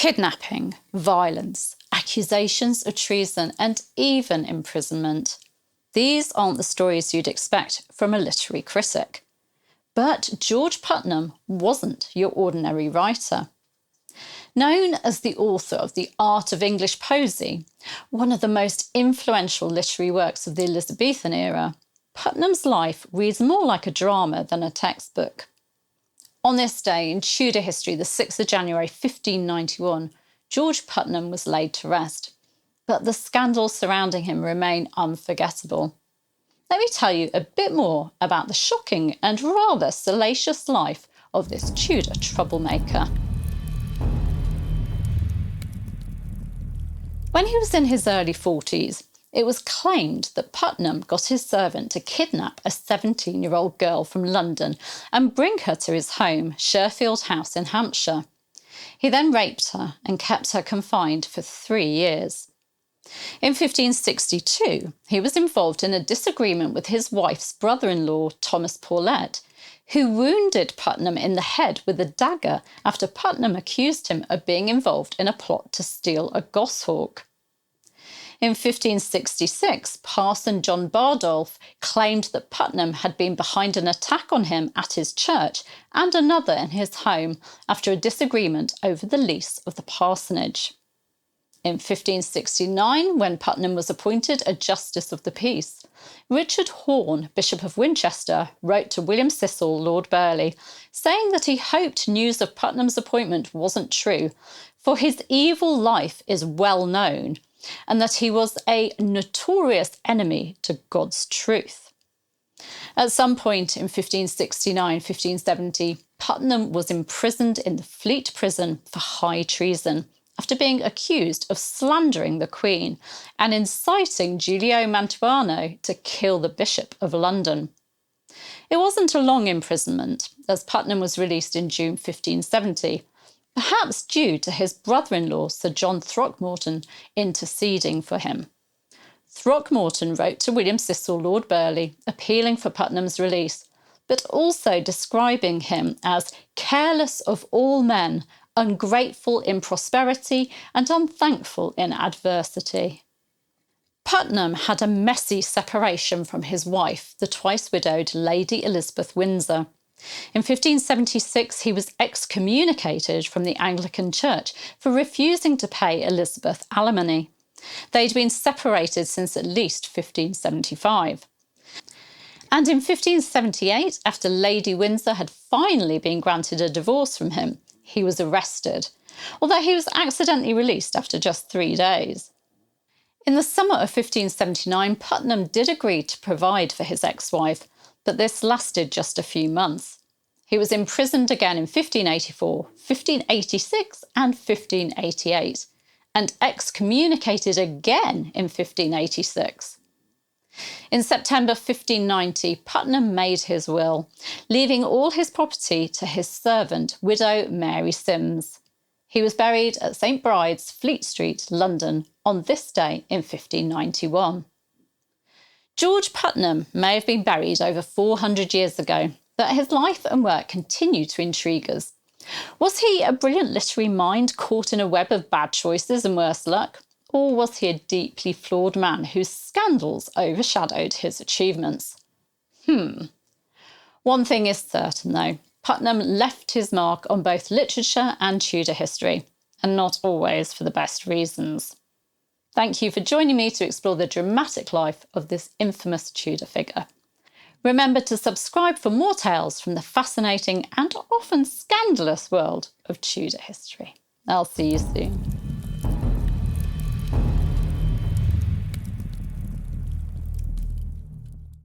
Kidnapping, violence, accusations of treason, and even imprisonment. These aren't the stories you'd expect from a literary critic. But George Puttenham wasn't your ordinary writer. Known as the author of The Art of English Poesy, one of the most influential literary works of the Elizabethan era, Puttenham's life reads more like a drama than a textbook. On this day in Tudor history, the 6th of January 1591, George Puttenham was laid to rest, but the scandals surrounding him remain unforgettable. Let me tell you a bit more about the shocking and rather salacious life of this Tudor troublemaker. When he was in his early 40s, it was claimed that Puttenham got his servant to kidnap a 17-year-old girl from London and bring her to his home, Sherfield House in Hampshire. He then raped her and kept her confined for 3 years. In 1562, he was involved in a disagreement with his wife's brother-in-law, Thomas Paulet, who wounded Puttenham in the head with a dagger after Puttenham accused him of being involved in a plot to steal a goshawk. In 1566, Parson John Bardolph claimed that Puttenham had been behind an attack on him at his church and another in his home after a disagreement over the lease of the parsonage. In 1569, when Puttenham was appointed a Justice of the Peace, Richard Horne, Bishop of Winchester, wrote to William Cecil, Lord Burleigh, saying that he hoped news of Puttenham's appointment wasn't true, for his evil life is well known, and that he was a notorious enemy to God's truth. At some point in 1569-1570, Puttenham was imprisoned in the Fleet prison for high treason, after being accused of slandering the Queen and inciting Giulio Mantuano to kill the Bishop of London. It wasn't a long imprisonment, as Puttenham was released in June 1570, perhaps due to his brother-in-law Sir John Throckmorton interceding for him. Throckmorton wrote to William Cecil, Lord Burleigh, appealing for Puttenham's release, but also describing him as careless of all men, ungrateful in prosperity and unthankful in adversity. Puttenham had a messy separation from his wife, the twice-widowed Lady Elizabeth Windsor. In 1576, he was excommunicated from the Anglican Church for refusing to pay Elizabeth alimony. They'd been separated since at least 1575. And in 1578, after Lady Windsor had finally been granted a divorce from him, he was arrested, although he was accidentally released after just 3 days. In the summer of 1579, Puttenham did agree to provide for his ex-wife, but this lasted just a few months. He was imprisoned again in 1584, 1586 and 1588, and excommunicated again in 1586. In September 1590, Puttenham made his will, leaving all his property to his servant, widow Mary Sims. He was buried at St Bride's, Fleet Street, London, on this day in 1591. George Puttenham may have been buried over 400 years ago, but his life and work continue to intrigue us. Was he a brilliant literary mind caught in a web of bad choices and worse luck? Or was he a deeply flawed man whose scandals overshadowed his achievements? One thing is certain, though. Puttenham left his mark on both literature and Tudor history, and not always for the best reasons. Thank you for joining me to explore the dramatic life of this infamous Tudor figure. Remember to subscribe for more tales from the fascinating and often scandalous world of Tudor history. I'll see you soon.